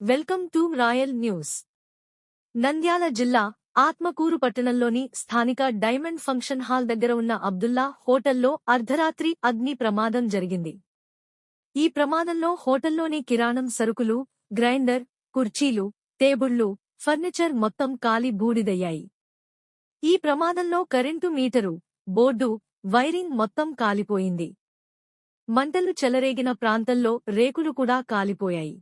Welcome to royal news. Nandyal జిల్లా ఆత్మకూరు పట్టణంలోని స్థానిక డైమండ్ ఫంక్షన్ హాల్ దగ్గర ఉన్న అబ్దుల్లా హోటల్లో అర్ధరాత్రి అగ్ని ప్రమాదం జరిగింది. ఈ ప్రమాదంలో హోటల్లోని కిరాణం సరుకులు, గ్రైండర్, కుర్చీలు, టేబుళ్లు, ఫర్నిచర్ మొత్తం కాలి బూడిదయ్యాయి. ఈ ప్రమాదంలో కరెంటు మీటరు, బోర్డు, వైరింగ్ మొత్తం కాలిపోయింది. మంటలు చెలరేగిన ప్రాంతంలో రేకులు కూడా కాలిపోయాయి.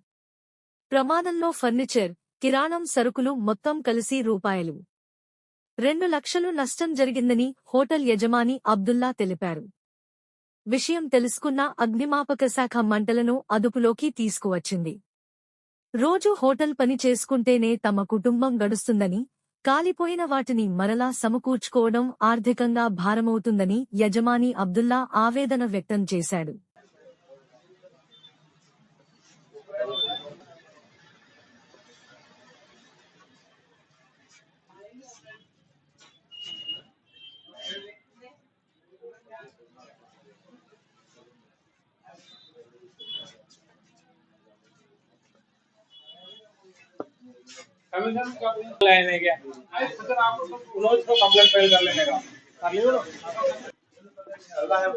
ప్రమాదంలో ఫర్నిచర్, కిరాణం సరుకులు మొత్తం కలిసి రూ.2 లక్షలు నష్టం జరిగిందని హోటల్ యజమాని అబ్దుల్లా తెలిపారు. విషయం తెలుసుకున్న అగ్నిమాపక శాఖ మంటలను అదుపులోకి తీసుకువచ్చింది. రోజు హోటల్ పని చేసుకుంటేనే తమ కుటుంబం గడుస్తుందని, కాలిపోయిన వాటిని మరలా సమకూర్చుకోవడం ఆర్థికంగా భారమవుతుందని యజమాని అబ్దుల్లా ఆవేదన వ్యక్తం చేశాడు. कमीशन का लाइन है क्या? सर आप उन्होंने को कंप्लेंट फाइल कर लेने का कर लियो ना। अल्लाह है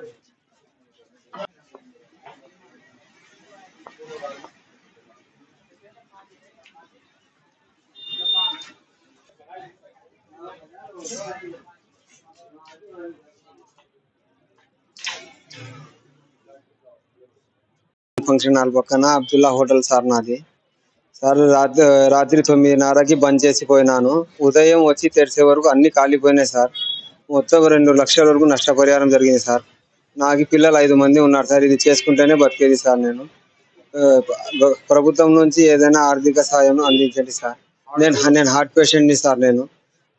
ఫంక్షన్ హాల్ పక్కన అబ్దుల్లా హోటల్ సార్ నాది. సార్ రాత్రి 9:30కి బంద్ చేసిపోయినాను. ఉదయం వచ్చి తెరిసే వరకు అన్ని కాలిపోయినాయి సార్. మొత్తం 2 లక్షల వరకు నష్టపరిహారం జరిగింది సార్. నాకు పిల్లలు 5 మంది ఉన్నారు సార్. ఇది చేసుకుంటేనే బతికేది సార్. నేను ప్రభుత్వం నుంచి ఏదైనా ఆర్థిక సాయం అందించండి సార్. నేను హార్ట్ పేషెంట్ని సార్. నేను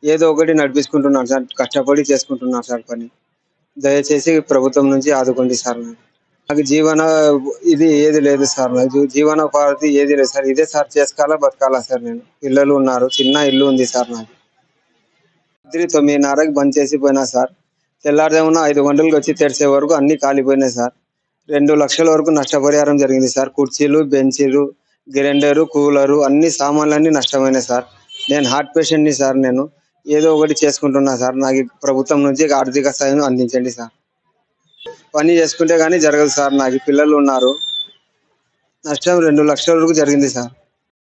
ఏదో ఒకటి నడిపించుకుంటున్నాను సార్. కష్టపడి చేసుకుంటున్నాను సార్ పని. దయచేసి ప్రభుత్వం నుంచి ఆదుకోండి సార్. నాకు ఇది ఏది లేదు సార్. నాకు జీవనోపాధి ఏది లేదు సార్. ఇదే సార్ చేసుకోవాలా బతకాలా సార్. నేను పిల్లలు ఉన్నారు, చిన్న ఇల్లు ఉంది సార్. నాకు రాత్రి 9:30కి బంద్ చేసిపోయినా సార్. తెల్లారుదేమన్నా 5 గంటలకు వచ్చి తెరిసే వరకు అన్ని కాలిపోయినాయి సార్. 2 లక్షల వరకు నష్టపరిహారం జరిగింది సార్. కుర్చీలు, బెంచీలు, గ్రైండరు, కూలరు అన్ని సామాన్లన్నీ నష్టమైనాయి సార్. నేను హార్ట్ పేషెంట్ని సార్. నేను ఏదో ఒకటి చేసుకుంటున్నా సార్. నాకు ప్రభుత్వం నుంచి ఆర్థిక సాయం అందించండి సార్. పని చేసుకుంటే గానీ జరగదు సార్. నాకు పిల్లలు ఉన్నారు. నష్టం 2 లక్షల వరకు జరిగింది సార్.